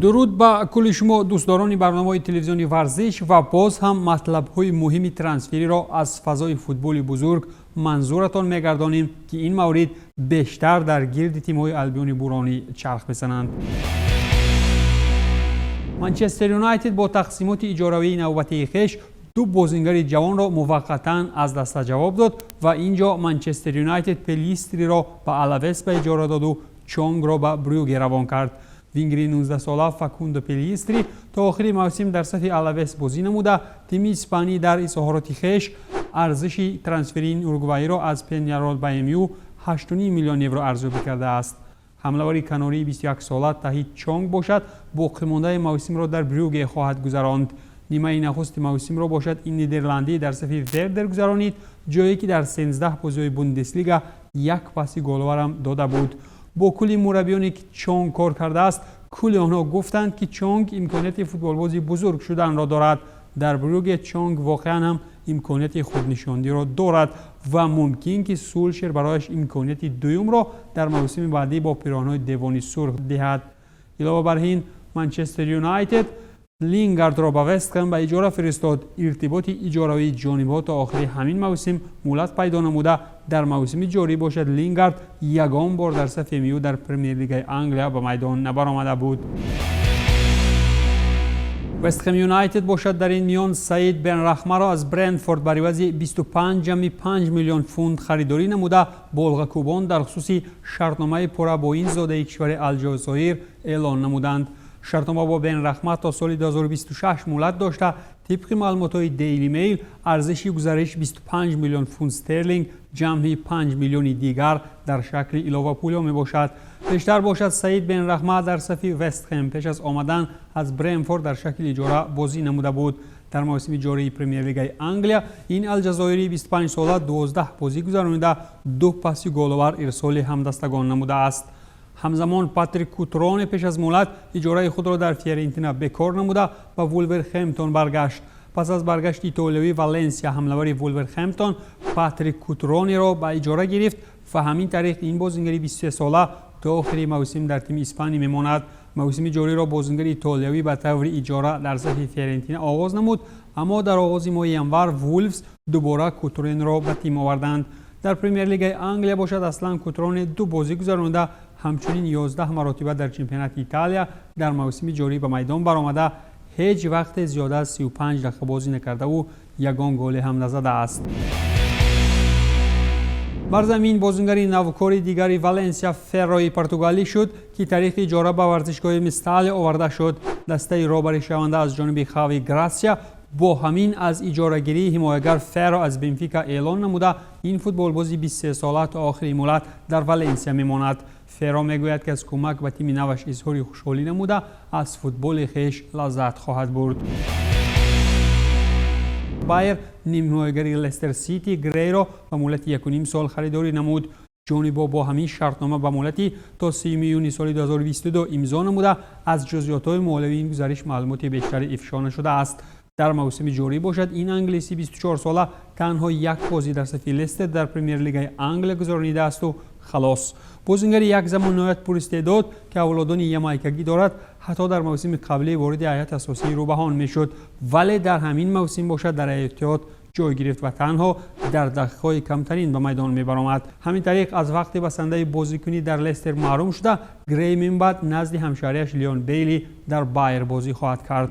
درود با کل شما دوستداران برنامه تلویزیونی ورزش و باز هم مطلب‌های مهم ترانسفری را از فضای فوتبال بزرگ منظورتان می‌گردانیم که این مورد بیشتر در گرد تیم‌های البیون بورانی چرخ بزنند. منچستر یونایتد با تقسیمات اجاره‌ای نوبتی خویش دو بازیگر جوان را موقتاً از دست جواب داد و اینجا منچستر یونایتد پلیستری را به آلاوس به اجاره داد و چونگ را به بروگه روان کرد. وینگری 19 ساله فاکوندو پلیستری تا آخر موسم در صف آلاوس بازی نموده. تیم اسپانی در اظهارات خویش ارزش ترانسفری این اروگوایی را از پنیارول به امیو 8.5 میلیون یورو ارزیابی کرده است. حمله‌ور کاناری 21 ساله تهید چونگ باشد باقی مانده موسم را در بروگه خواهد گذراند. نیمه نخست موسم را باشد این نیدرلندی در صف وردر گذرانید، جایی که در 13 بازی بوندسلیگا یک پاس گل‌آور هم داده بود. با کلی مربیانی که چونگ کار کرده است، کلی آنها گفتند که چونگ امکانیت فوتبال بازی بزرگ شدن را دارد. در بروگه چونگ واقعا هم امکانیت خودنشاندهی را دارد و ممکن که سولشر برایش امکانیت دوم را در موسم بعدی با پیراهن‌های دیوانی سرخ دهد. علاوه بر این منچستر یونایتد لینگارد را به وست هم به اجاره فرستاد. ارتباط اجاره‌ای جانبها تا آخر همین موسم مولد پیدا نموده. در موسم جاری باشد لینگارد یگان بار در صف میو در پرمیر لیگ انگلیا به میدان نبرآمده بود. وست هم یونایتد باشد در این میان سعید بن رحمه را از برنتفورد به عوض 25.5 میلیون پوند خریداری نموده. بلغ کوبان در خصوص شرطنامه پورا با این زاده کشور الجزایر اعلان نمودند. شرطنامه با بن رحمه تا سال 2026 مولد داشته. طبق معلومات دیلی میل ارزش گزارش 25 میلیون پوند استرلینگ جمع 5 میلیون دیگر در شکل علاوه پول می باشد. بیشتر باشد سعید بن رحمه در صف وست هم پیش از آمدن از برنتفورد در شکل اجاره بازی نموده بود. در موسم جاری پرمیر لیگ انگلیا این الجزایری 25 ساله 12 بازی گذرانیده، 2 پاس گل‌آور ارسال همدستگان نموده است. همزمان پاتریک کوترون پیش از مولد اجاره خود را در فیورنتینا بکار نموده و وولورهمپتون برگشت. پس از برگشت ایتالیایی والنسیا حمله‌ور وولورهمپتون پاتریک کوترون را به اجاره گرفت و همین طریق این بازیگر 23 ساله تا آخر موسم در تیم اسپانی میماند. موسم جاری را بازیگر ایتالیایی به طور اجاره در صف فیورنتینا آغاز نمود، اما در آغاز ماه ژانویه وولفز دوباره کوترون را به تیم آوردند. در پرمیر لیگ انگلیا باشد اصلا کوترون 2 بازی گذرانده، همچنین 11 مرتبه در چمپیونات ایتالیا در موسم جاری به میدان برآمده. هیچ وقت زیاده از 35 دقیقه بازی نکرده و یگان گل هم نزده است. بر زمین بازیگر نوکار دیگری والنسیا فراوی پرتغالی شد که طریق اجاره به ورزشگاه مستال آورده شد. دسته رهبری شونده از جانب خاوی گراسیا با همین از اجاره‌گیری حمایتگر فرا از بنفیکا اعلان نموده. این فوتبال بازی 23 ساله تا آخر مولد در والنسیا میماند. فرا میگوید که از کمک به تیم نوش اظهار خوشحالی نموده، از فوتبال خویش لذت خواهد برد. بایر نیم حمایتگر لستر سیتی گری را به مهلت 1.5 سال خریداری نمود. جانبها با همین شرطنامه به مهلتی تا 30 میلیون سال 2022 امضا نموده. از جزئیات مالی این گزارش معلومات بیشتری افشا نشده است. در موسم جاری باشد این انگلیسی 24 ساله تنها یک بازی در صف لستر در پرمیر لیگ انگلیا گذرانیده است و خلاص. بازیگر یک زمان نهایت پراستعداد که اولادان یامایکایی دارد، حتی در موسم قبلی وارد هیئت اساسی روبهان میشد، ولی در همین موسم باشد در احتیاط جای گرفت و تنها در دقیقه‌های کمترین به میدان میبرآمد. همین طریق از وقت بسنده بازیکنی در لستر محروم شده، گری من بعد نزد همشهریش لیون بیلی در بایر بازی خواهد کرد.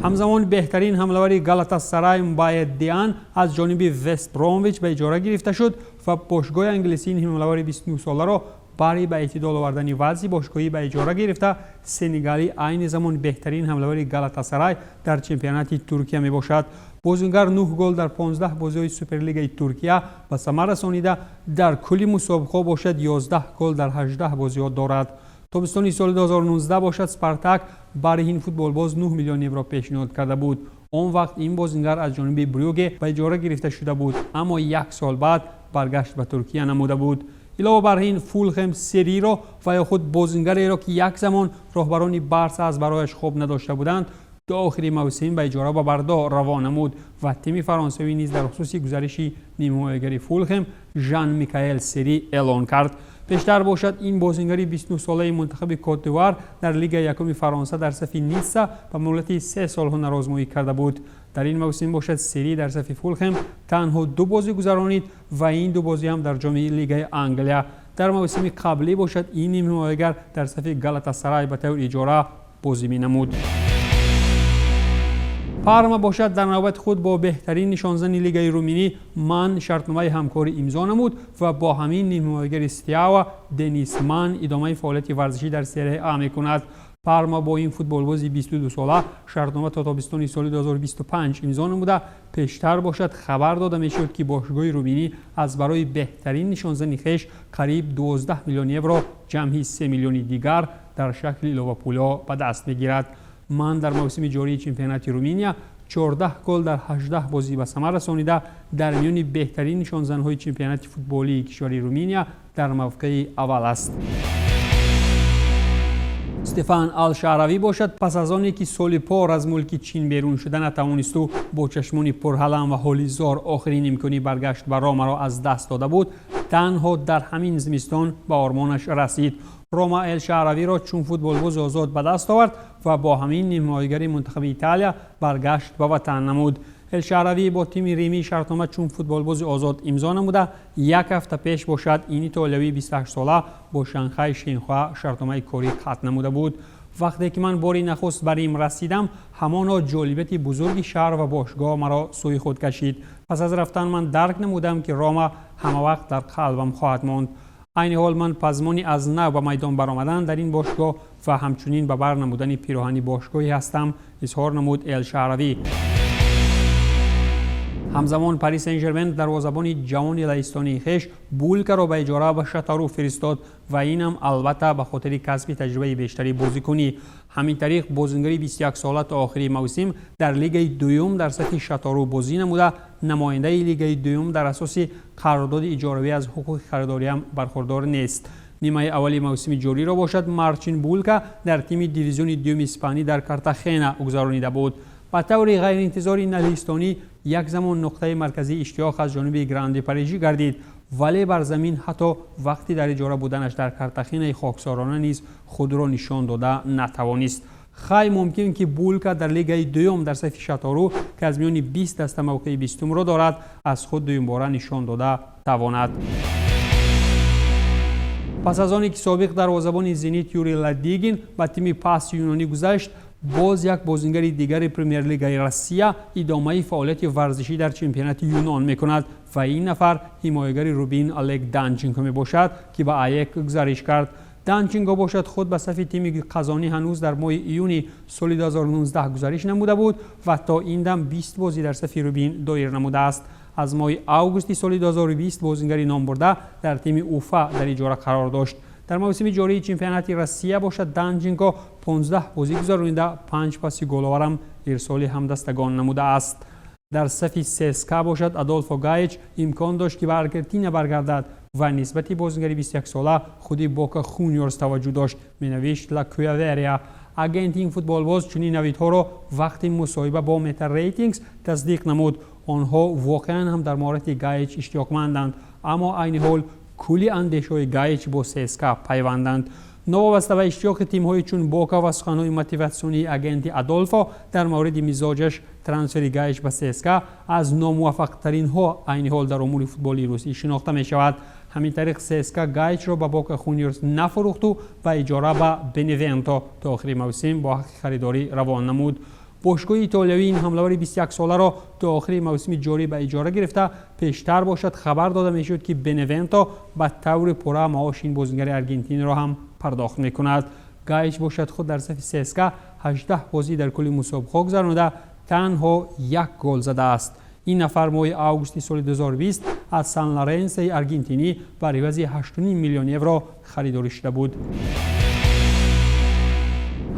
همزمان بهترین حمله‌ور گالاتاسرای مباید دیان از جانب وست برومویچ به اجاره گرفته شد و باشگاه انگلیسی این حمله‌ور 29 ساله را برای به اعتدال آوردن وضع باشگاهی به اجاره گرفته. سنگالی عین زمان بهترین حمله‌ور گالاتاسرای در چمپیونات ترکیه می باشد. بازیگر 9 گل در 15 بازی‌های سوپرلیگ ترکیه به ثمر رسانیده. در کل مسابقه باشد 11 گل در 18 بازی‌ها دارد. تابستان سال 2019 باشد اسپارتاک برای این فوتبال باز 9 میلیون یورو پیشنهاد کرده بود. آن وقت این بازیگر از جانب بروگه به اجاره گرفته شده بود، اما 1 سال بعد برگشت به ترکیه نموده بود. علاوه بر این فولخم سری را و یا خود بازیگری را که یک زمان رهبران بارسا از برایش خوب نداشته بودند تا آخر موسم به اجاره به بردا روانه نمود و تیم فرانسوی نیز در خصوص گزارشی نیمه‌نهایی فولخم ژان میکائل سری اعلان کرد. پیشتر باشد این بازیگر 29 ساله منتخب کوت دیوار در لیگ یکم فرانسه در صف نیسا به مدت 3 سال هنر آزمایی کرده بود. در این موسم باشد سری در صف فولخم تنها 2 بازی گذرانید و این 2 بازی هم در جام لیگ انگلیا. در موسم قبلی باشد این نیمه‌نهایی در صف گالاتاسرای به طور اجاره بازی می‌نمود. پارما باشد در نوبت خود با بهترین نشانزن لیگ رومانی من شرطنامه همکاری امضا نمود و با همین نیمه‌نهایی استیاوا دنیس من ادامه فعالیت ورزشی در سری آ می‌کند. پارما با این فوتبالباز 22 ساله شرطنامه تا تابستان سال 2025 امضا نموده. پیشتر باشد خبر داده میشد که باشگاه رومانی از برای بهترین نشانزن خویش قریب 12 میلیون یورو جمعی 3 میلیون دیگر در شکل علاوه پولا به دست میگیرد. من در موسم جاری چمپیونات رومانیا 14 گل در 18 بازی به ثمر رسانیده در میان بهترین نشانزن‌های چمپیونات فوتبالی کشور رومانیا در موقع اول است. استفان الشعراوی باشد پس از آنی که سال پار از ملک چین بیرون شده نتوانست و با چشمان پرهلم و حالیزار آخرین امکانی برگشت به روما را از دست داده بود، تنها در همین زمستان به آرمانش رسید. روما الشعراوی را چون فوتبالباز آزاد به دست آورد و با همین نیمه‌نهایی منتخب ایتالیا برگشت به وطن نمود. الشعراوی با تیم ریمی شرطنامه چون فوتبالباز آزاد امضا نموده. یک هفته پیش باشد این ایتالیایی 28 ساله با شانگهای شنخوا شرطنامه کاری ختم نموده بود. وقتی که من باری نخست بر ریم رسیدم همانا جالبیت بزرگی شهر و باشگاه مرا سوی خود کشید. پس از رفتن من درک نمودم که روما همه وقت در قلبم خواهد ماند. این حال من پزمانی از نو به میدان برآمدن در این باشگاه و همچنین به بر نمودن پیراهن باشگاهی هستم، اظهار نمود الشعراوی. همزمان پاریس سن ژرمن دروازه‌بان جوان لهستانی خویش بولکا را به اجاره به شاتارو فرستاد و اینم البته به خاطر کسب تجربه بیشتری بازیکنی. همین طریق بازیگر 21 ساله تا آخر موسم در لیگ دوم در سطح شاتارو بازی نموده. نماینده لیگ دوم در اساس قرارداد اجاره‌ای از حقوق خریداری هم برخوردار نیست. نیمه اولی موسم جاری را باشد مارچین بولکا در تیم دیویزیون دوم اسپانی در کارتاخنا گذرانیده بود. به طور غیر انتظاری لهستانی یک زمان نقطه مرکزی اشتیاق از جانب گراند پاریژی گردید، ولی بر زمین حتی وقتی در اجاره بودنش در کارتاخنا خاکسارانه نیز خود را نشان داده نتوانست. خیلی ممکن که بولکا در لیگ دوم در صف شاتارو که از میان 20 دسته موقع 20 را دارد از خود دوم باره نشان داده تواند. پس از آنی که سابق دروازه‌بان زنیت یوری لادیگین به تیم پاس یونانی گذشت، باز یک بازیگر دیگر پرمیر لیگ روسیه ادامه فعالیت ورزشی در چمپیونات یونان میکند و این نفر حمایتگر روبین الگ دانچنکو می باشد که به آیک گزارش کرد. دانچنکو باشد خود به صف تیم قزانی هنوز در ماه ایونی سال 2019 گزارش نموده بود و تا این دم 20 بازی در صف روبین دایر نموده است. از ماه آگوست سال 2020 بازیگر نام برده در تیم اوفا در اجاره قرار داشت. در موسم جاری چمپیونات روسیه باشد دانچنکو 15 بازی گذرانیده 5 پاس گل هم ارسال همدستگان نموده است. در صف سسکا باشد آدولفو گایچ امکان داشت که به آرژانتین برگردد و نسبت بازیگر 21 ساله خودی بوکا جونیورز توجه داشت، می‌نوشت لا کویاوریا. اگنت این فوتبالباز چنین نویدها را وقتی مصاحبه با متر ریتینگز تصدیق نمود. آنها واقعا هم در مورد گایچ اشتیاقمندند، اما عین حال کلی اندیشه‌های گایچ با سسکا پیوندند. نوابسته به اشتیاق تیم‌های چون بوکا و سخن‌های موتیواسیونی اگنت آدولفو در مورد مزاجش ترانسفر گایچ به سسکا از ناموفق‌ترین ها عین حال در امور فوتبالی روسی شناخته می‌شود. همین طریق سسکا گایچ را به بوکا جونیورز نفروخت و اجاره به بنونتو تا آخر موسم با حق خریداری روان نمود. باشگاه ایتالیایی این حمله‌ور 21 ساله را تا آخر موسم جاری به اجاره گرفته. پیشتر باشد خبر داده میشد که بنونتو به طور پوره معاش این بازیگر آرژانتینی را هم پرداخت میکند. گایچ باشد خود در صف سسکا 18 بازی در کل مسابقه گذرانده تنها 1 گل زده است. این نفر ماه آگوست سال 2020 از سان لورنس آرژانتینی با عوض 8.5 میلیون یورو خریداری شده بود.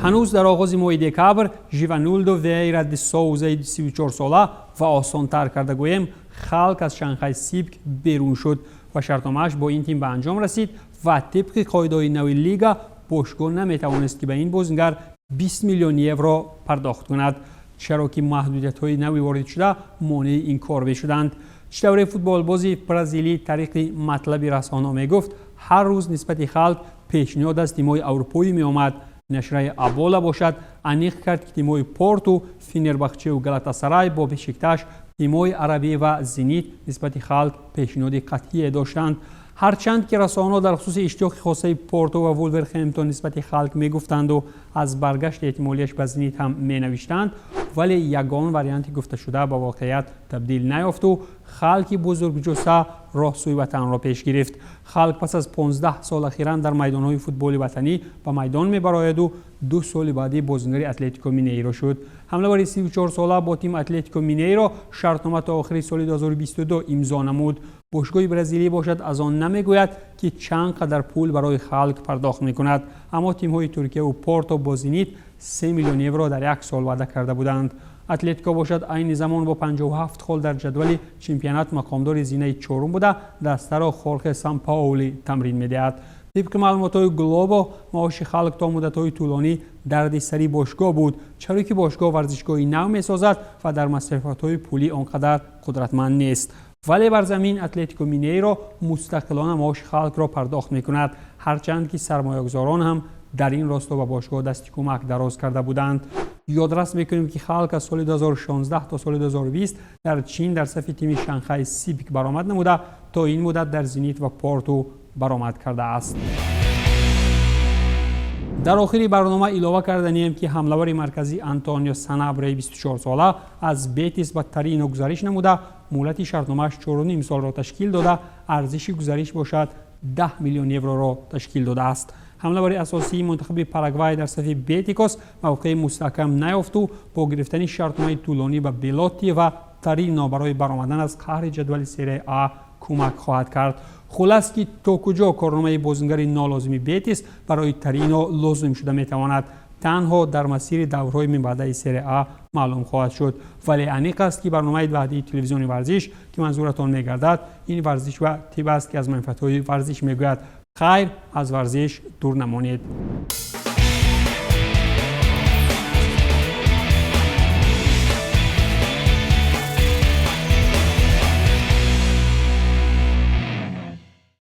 هنوز در آغاز ماه دکامبر ژیوانولدو وییرا د سوزا 34 ساله و آسان‌تر کرده گویم خلق از شانگهای سیبک بیرون شد و شرطنامه‌اش با این تیم به انجام رسید و طبق قاعده‌های نوی لیگا باشگاه نمیتوانست که به این بازیگر 20 میلیون یورو پرداخت کند، چرا که محدودیت‌های نوی وارد شده مانع این کار شدند. شتوره فوتبال بازی برزیلی طریق مطلب رسانه می گفت هر روز نسبت خلق پیشنهاد از تیم‌های اروپایی می آمد. نشریه ابولا باشد انیق کرد که تیم‌های پورتو، فنرباخچه و گالاتاسرای با بشکتاش، تیم‌های عربی و زنیت نسبت خلق پیشنهاد قطعی داشتند. هرچند که رسانه‌ها در خصوص اشتیاق خاصه پورتو و وولورهمپتون نسبت خلق می گفتند و از برگشت احتمالیش به زنیت هم می نوشتند، ولی یگان وریانت گفته شده به واقعیت تبدیل نیافت و خلق بزرگ جثه راه سوی وطن را پیش گرفت. خلق پس از 15 سال اخیراً در میدان‌های فوتبال وطنی به میدان می‌براید و 2 سال بعدی بازیگر اتلتیکو مینیرو شد. حمله‌ور 34 ساله با تیم اتلتیکو مینیرو شرطنامه تا آخر سال 2022 امضا نمود. باشگاه برزیلی باشد از آن نمیگوید که چند قدر پول برای خلق پرداخت می‌کند، اما تیم‌های ترکیه و پورتو با زنیت 3 میلیون یورو در یک سال وعده کرده بودند. اتلتیکو باشد عین زمان با 57 گل در جدول چمپیونات مقامدار زینه چهارم بوده دسته را خورخ سان پائولی تمرین می‌دهد. طبق معلومات گلوبو معاش خلق تا مدت‌های طولانی دردسری باشگاه بود، چرا که باشگاه ورزشگاهی نو می‌سازد و در مصرفات‌های پولی آنقدر قدرتمند نیست. ولی بر زمین اتلتیکو مینیرو مستقلانه معاش خلق را پرداخت می‌کند، هرچند که سرمایه‌گذاران هم در این راستا به باشگاه دست کمک دراز کرده بودند. یادداشت می‌کنیم که خلق از سال 2016 تا سال 2020 در چین در صف تیم شانگهای سیپیک برآمد نموده تا این مدت در زنیت و پورتو برآمد کرده است. در آخر برنامه علاوه کردنیم که حمله‌ور مرکزی آنتونیو سانابری 24 ساله از بیتیس به ترینو گزارش نموده مهلت شرطنامه‌اش 4.5 سال را تشکیل داده، ارزش گزارش باشد 10 میلیون یورو را تشکیل داده است. حمله‌ور اساسی منتخب پاراگوای در صف بیتیکوس موقع مستحکم نیافت و با گرفتن شرطنامه طولانی به بلوتی و ترینو برای برآمدن از قهر جدول سری آ کمک خواهد کرد. خلاص که تا کجا کارنامه بازیگر نالازمی بیتیس برای ترینو لازم شده میتواند تنها در مسیر دورهای من بعد سری آ معلوم خواهد شد، ولی انیق است که برنامه بعدی تلویزیون ورزش که منظورتان میگردد این ورزش و تیپ است که از منفعت‌های ورزش میگوید. خیر از ورزش دور نمانید.